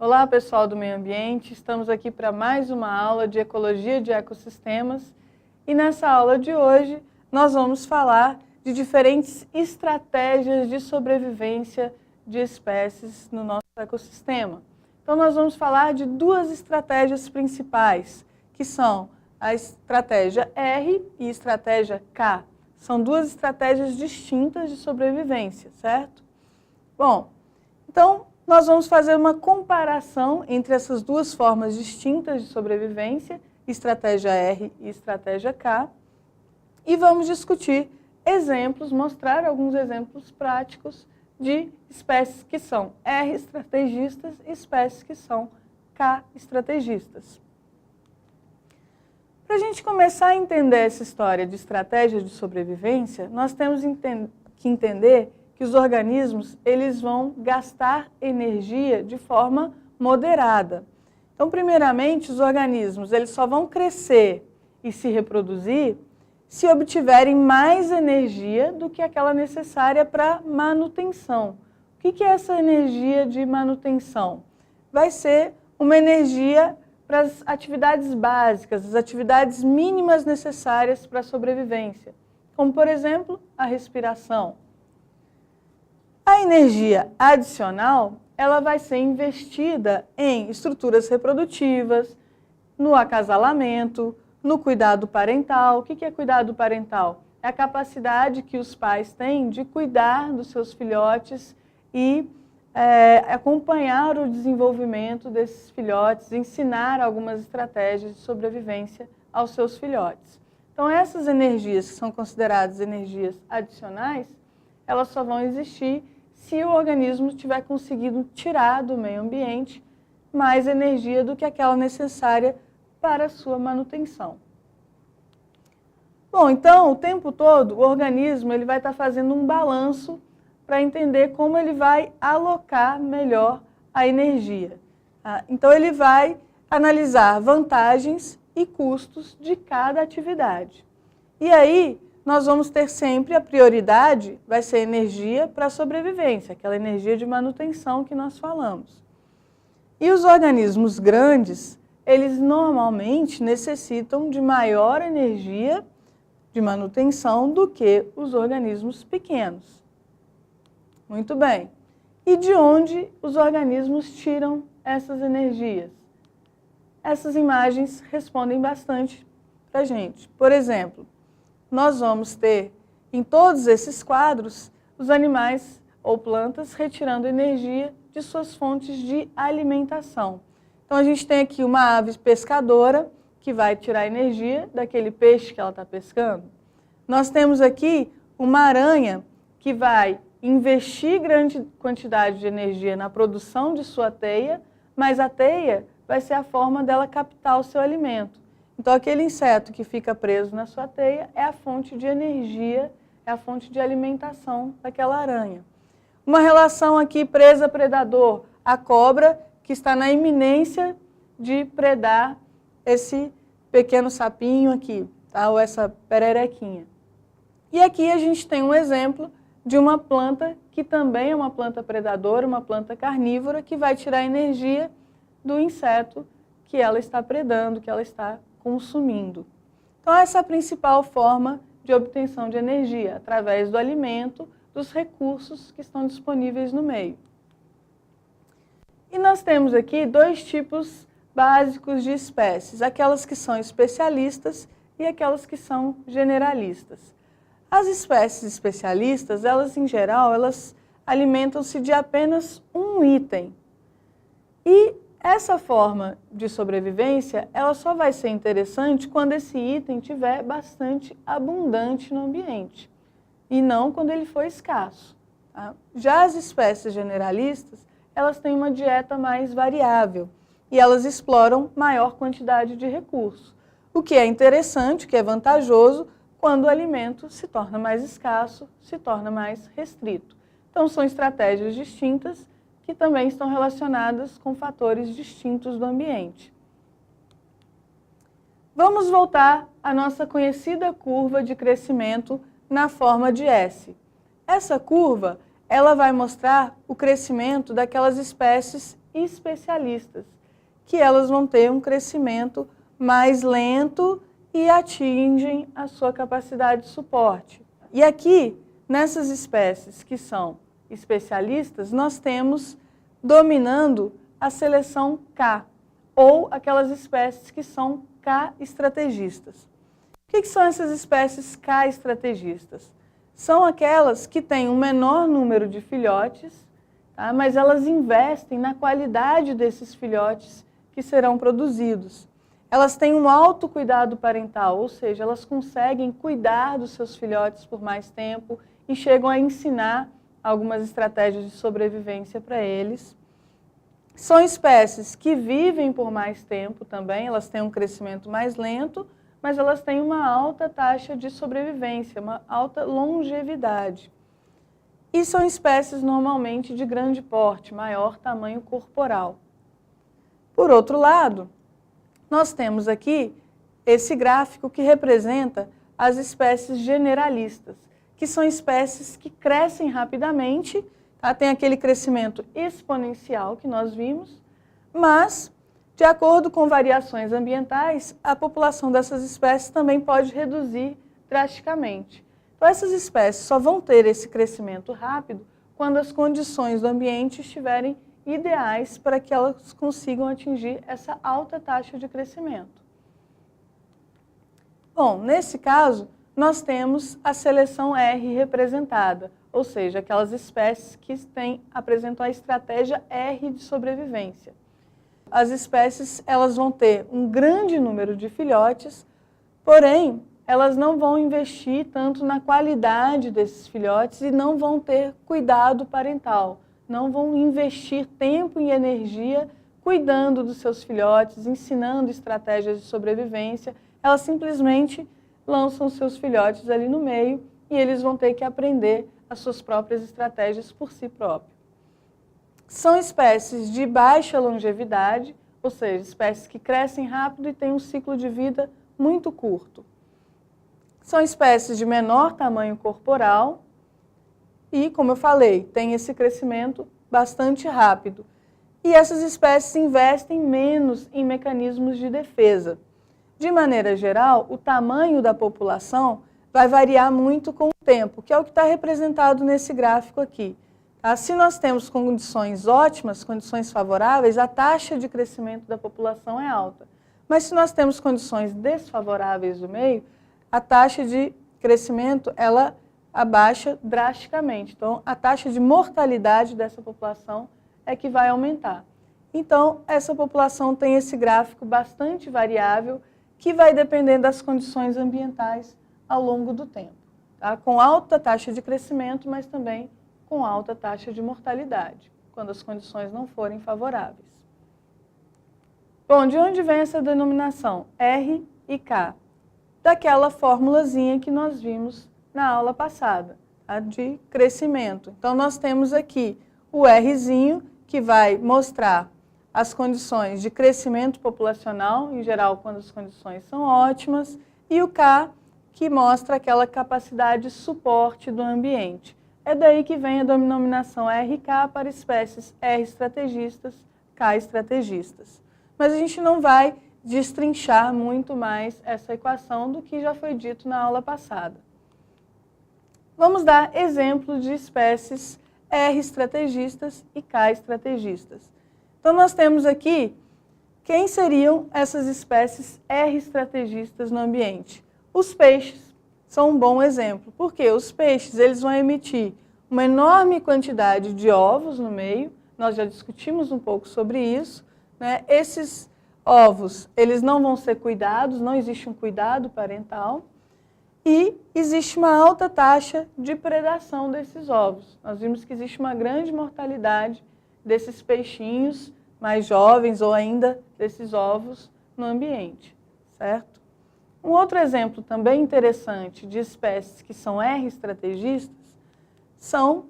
Olá, pessoal do meio ambiente, estamos aqui para mais uma aula de ecologia de ecossistemas e nessa aula de hoje nós vamos falar de diferentes estratégias de sobrevivência de espécies no nosso ecossistema. Então nós vamos falar de duas estratégias principais, que são a estratégia R e a estratégia K. São duas estratégias distintas de sobrevivência, certo? Bom, então nós vamos fazer uma comparação entre essas duas formas distintas de sobrevivência, estratégia R e estratégia K, e vamos discutir exemplos, mostrar alguns exemplos práticos de espécies que são R estrategistas e espécies que são K estrategistas. Para a gente começar a entender essa história de estratégias de sobrevivência, nós temos que entender que os organismos eles vão gastar energia de forma moderada. Então, primeiramente, os organismos eles só vão crescer e se reproduzir se obtiverem mais energia do que aquela necessária para manutenção. O que é essa energia de manutenção? Vai ser uma energia para as atividades básicas, as atividades mínimas necessárias para a sobrevivência, como, por exemplo, a respiração. A energia adicional, ela vai ser investida em estruturas reprodutivas, no acasalamento, no cuidado parental. O que é cuidado parental? É a capacidade que os pais têm de cuidar dos seus filhotes e acompanhar o desenvolvimento desses filhotes, ensinar algumas estratégias de sobrevivência aos seus filhotes. Então, essas energias que são consideradas energias adicionais, elas só vão existir se o organismo tiver conseguido tirar do meio ambiente mais energia do que aquela necessária para a sua manutenção. Bom, então, o tempo todo, o organismo ele vai estar fazendo um balanço para entender como ele vai alocar melhor a energia. Então, ele vai analisar vantagens e custos de cada atividade. E aí, nós vamos ter sempre a prioridade, vai ser energia para a sobrevivência, aquela energia de manutenção que nós falamos. E os organismos grandes, eles normalmente necessitam de maior energia de manutenção do que os organismos pequenos. Muito bem. E de onde os organismos tiram essas energias? Essas imagens respondem bastante para a gente. Por exemplo, nós vamos ter em todos esses quadros os animais ou plantas retirando energia de suas fontes de alimentação. Então a gente tem aqui uma ave pescadora que vai tirar energia daquele peixe que ela está pescando. Nós temos aqui uma aranha que vai investir grande quantidade de energia na produção de sua teia, mas a teia vai ser a forma dela captar o seu alimento. Então, aquele inseto que fica preso na sua teia é a fonte de energia, é a fonte de alimentação daquela aranha. Uma relação aqui presa-predador, a cobra que está na iminência de predar esse pequeno sapinho aqui, tá? Ou essa pererequinha. E aqui a gente tem um exemplo de uma planta que também é uma planta predadora, uma planta carnívora, que vai tirar energia do inseto que ela está predando, que ela está consumindo. Então, essa é a principal forma de obtenção de energia, através do alimento, dos recursos que estão disponíveis no meio. E nós temos aqui dois tipos básicos de espécies, aquelas que são especialistas e aquelas que são generalistas. As espécies especialistas, elas em geral, elas alimentam-se de apenas um item. E essa forma de sobrevivência, ela só vai ser interessante quando esse item estiver bastante abundante no ambiente, e não quando ele for escasso. Tá? Já as espécies generalistas, elas têm uma dieta mais variável, e elas exploram maior quantidade de recursos, o que é interessante, o que é vantajoso, quando o alimento se torna mais escasso, se torna mais restrito. Então, são estratégias distintas, que também estão relacionadas com fatores distintos do ambiente. Vamos voltar à nossa conhecida curva de crescimento na forma de S. Essa curva, ela vai mostrar o crescimento daquelas espécies especialistas, que elas vão ter um crescimento mais lento e atingem a sua capacidade de suporte. E aqui, nessas espécies que são especialistas, nós temos dominando a seleção K, ou aquelas espécies que são K estrategistas. O que são essas espécies K estrategistas? São aquelas que têm um menor número de filhotes, tá? Mas elas investem na qualidade desses filhotes que serão produzidos. Elas têm um alto cuidado parental, ou seja, elas conseguem cuidar dos seus filhotes por mais tempo e chegam a ensinar algumas estratégias de sobrevivência para eles. São espécies que vivem por mais tempo também, elas têm um crescimento mais lento, mas elas têm uma alta taxa de sobrevivência, uma alta longevidade. E são espécies normalmente de grande porte, maior tamanho corporal. Por outro lado, nós temos aqui esse gráfico que representa as espécies generalistas, que são espécies que crescem rapidamente, tá? Tem aquele crescimento exponencial que nós vimos, mas, de acordo com variações ambientais, a população dessas espécies também pode reduzir drasticamente. Então, essas espécies só vão ter esse crescimento rápido quando as condições do ambiente estiverem ideais para que elas consigam atingir essa alta taxa de crescimento. Bom, nesse caso, nós temos a seleção R representada, ou seja, aquelas espécies que apresentam a estratégia R de sobrevivência. As espécies elas vão ter um grande número de filhotes, porém, elas não vão investir tanto na qualidade desses filhotes e não vão ter cuidado parental, não vão investir tempo e energia cuidando dos seus filhotes, ensinando estratégias de sobrevivência. Elas simplesmente lançam seus filhotes ali no meio e eles vão ter que aprender as suas próprias estratégias por si próprios. São espécies de baixa longevidade, ou seja, espécies que crescem rápido e têm um ciclo de vida muito curto. São espécies de menor tamanho corporal e, como eu falei, tem esse crescimento bastante rápido. E essas espécies investem menos em mecanismos de defesa. De maneira geral, o tamanho da população vai variar muito com o tempo, que é o que está representado nesse gráfico aqui. Tá? Se nós temos condições ótimas, condições favoráveis, a taxa de crescimento da população é alta. Mas se nós temos condições desfavoráveis do meio, a taxa de crescimento ela abaixa drasticamente. Então, a taxa de mortalidade dessa população é que vai aumentar. Então, essa população tem esse gráfico bastante variável, que vai depender das condições ambientais ao longo do tempo. Tá? Com alta taxa de crescimento, mas também com alta taxa de mortalidade, quando as condições não forem favoráveis. Bom, de onde vem essa denominação R e K? Daquela formulazinha que nós vimos na aula passada, tá? De crescimento. Então, nós temos aqui o Rzinho, que vai mostrar as condições de crescimento populacional, em geral, quando as condições são ótimas, e o K, que mostra aquela capacidade de suporte do ambiente. É daí que vem a denominação RK para espécies R estrategistas, K estrategistas. Mas a gente não vai destrinchar muito mais essa equação do que já foi dito na aula passada. Vamos dar exemplos de espécies R estrategistas e K estrategistas. Então, nós temos aqui quem seriam essas espécies R estrategistas no ambiente. Os peixes são um bom exemplo, porque os peixes eles vão emitir uma enorme quantidade de ovos no meio, nós já discutimos um pouco sobre isso, né? Esses ovos eles não vão ser cuidados, não existe um cuidado parental, e existe uma alta taxa de predação desses ovos. Nós vimos que existe uma grande mortalidade desses peixinhos mais jovens ou ainda desses ovos no ambiente, certo? Um outro exemplo também interessante de espécies que são R estrategistas são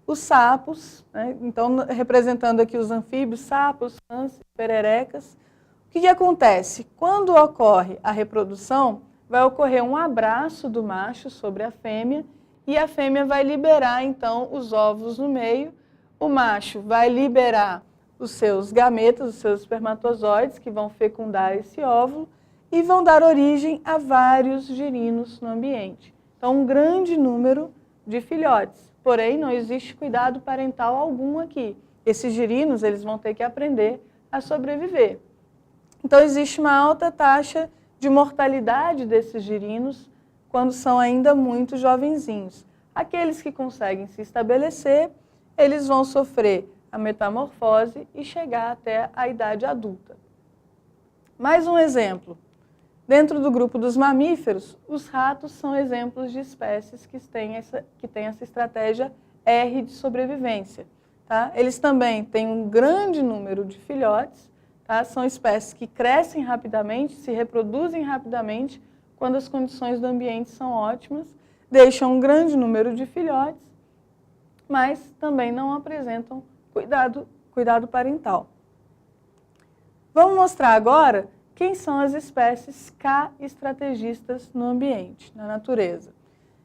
os sapos, né? Então, representando aqui os anfíbios, sapos, rãs, pererecas. O que acontece? Quando ocorre a reprodução, vai ocorrer um abraço do macho sobre a fêmea e a fêmea vai liberar, então, os ovos no meio. O macho vai liberar os seus gametas, os seus espermatozoides, que vão fecundar esse óvulo e vão dar origem a vários girinos no ambiente. Então, um grande número de filhotes. Porém, não existe cuidado parental algum aqui. Esses girinos, eles vão ter que aprender a sobreviver. Então, existe uma alta taxa de mortalidade desses girinos quando são ainda muito jovenzinhos. Aqueles que conseguem se estabelecer, eles vão sofrer a metamorfose e chegar até a idade adulta. Mais um exemplo. Dentro do grupo dos mamíferos, os ratos são exemplos de espécies que têm essa estratégia R de sobrevivência. Tá? Eles também têm um grande número de filhotes, tá? São espécies que crescem rapidamente, se reproduzem rapidamente quando as condições do ambiente são ótimas, deixam um grande número de filhotes, mas também não apresentam cuidado parental. Vamos mostrar agora quem são as espécies K estrategistas no ambiente, na natureza.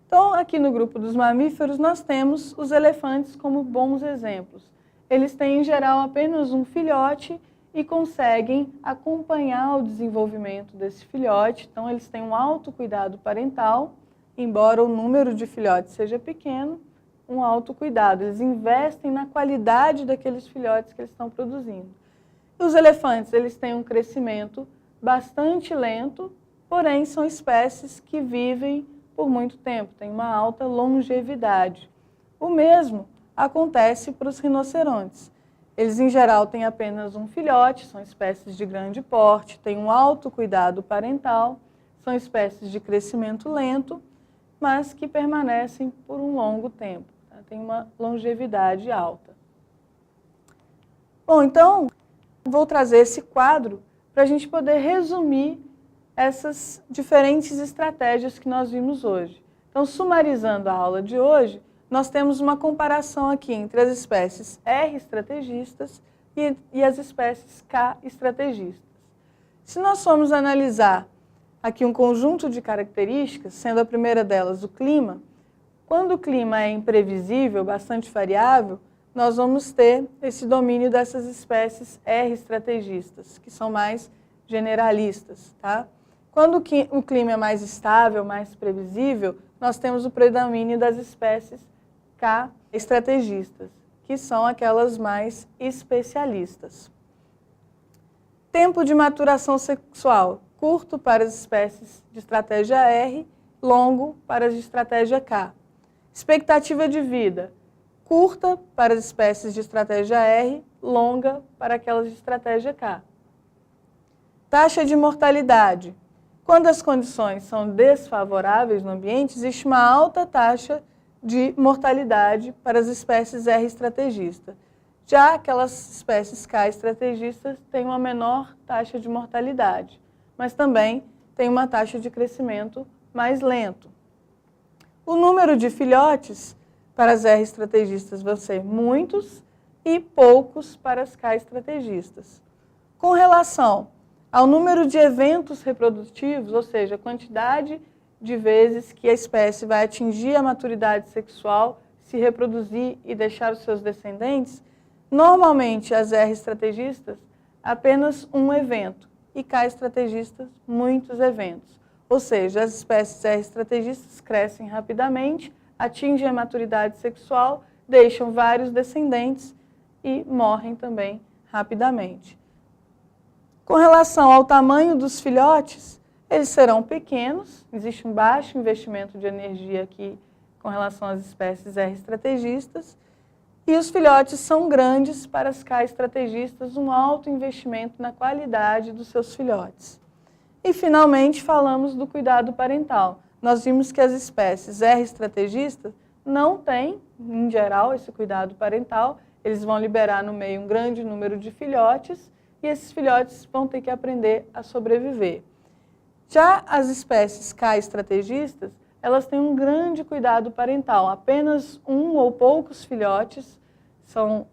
Então, aqui no grupo dos mamíferos, nós temos os elefantes como bons exemplos. Eles têm, em geral, apenas um filhote e conseguem acompanhar o desenvolvimento desse filhote. Então, eles têm um alto cuidado parental, embora o número de filhotes seja pequeno, um alto cuidado. Eles investem na qualidade daqueles filhotes que eles estão produzindo. E os elefantes, eles têm um crescimento bastante lento, porém são espécies que vivem por muito tempo, têm uma alta longevidade. O mesmo acontece para os rinocerontes. Eles, em geral, têm apenas um filhote, são espécies de grande porte, têm um alto cuidado parental, são espécies de crescimento lento, mas que permanecem por um longo tempo, tá? Tem uma longevidade alta. Bom, então, vou trazer esse quadro para a gente poder resumir essas diferentes estratégias que nós vimos hoje. Então, sumarizando a aula de hoje, nós temos uma comparação aqui entre as espécies R estrategistas e as espécies K estrategistas. Se nós formos analisar aqui um conjunto de características, sendo a primeira delas o clima, quando o clima é imprevisível, bastante variável, nós vamos ter esse domínio dessas espécies R estrategistas, que são mais generalistas, tá? Quando o clima é mais estável, mais previsível, nós temos o predomínio das espécies K estrategistas, que são aquelas mais especialistas. Tempo de maturação sexual, curto para as espécies de estratégia R, longo para as de estratégia K. Expectativa de vida, curta para as espécies de estratégia R, longa para aquelas de estratégia K. Taxa de mortalidade. Quando as condições são desfavoráveis no ambiente, existe uma alta taxa de mortalidade para as espécies R estrategista. Já aquelas espécies K estrategistas têm uma menor taxa de mortalidade, mas também tem uma taxa de crescimento mais lento. O número de filhotes para as R estrategistas vão ser muitos e poucos para as K estrategistas. Com relação ao número de eventos reprodutivos, ou seja, a quantidade de vezes que a espécie vai atingir a maturidade sexual, se reproduzir e deixar os seus descendentes, normalmente as R estrategistas, apenas um evento, e K estrategistas, muitos eventos. Ou seja, as espécies R estrategistas crescem rapidamente, atingem a maturidade sexual, deixam vários descendentes e morrem também rapidamente. Com relação ao tamanho dos filhotes, eles serão pequenos, existe um baixo investimento de energia aqui com relação às espécies R estrategistas, e os filhotes são grandes para as K estrategistas, um alto investimento na qualidade dos seus filhotes. E, finalmente, falamos do cuidado parental. Nós vimos que as espécies R estrategistas não têm, em geral, esse cuidado parental, eles vão liberar no meio um grande número de filhotes, e esses filhotes vão ter que aprender a sobreviver. Já as espécies K estrategistas, elas têm um grande cuidado parental. Apenas um ou poucos filhotes são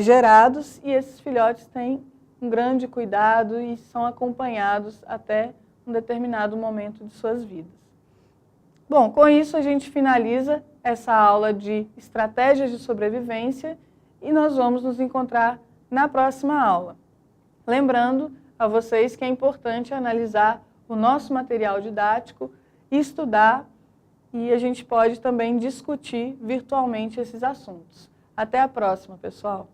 gerados e esses filhotes têm um grande cuidado e são acompanhados até um determinado momento de suas vidas. Bom, com isso a gente finaliza essa aula de estratégias de sobrevivência e nós vamos nos encontrar na próxima aula. Lembrando a vocês que é importante analisar o nosso material didático, estudar, e a gente pode também discutir virtualmente esses assuntos. Até a próxima, pessoal!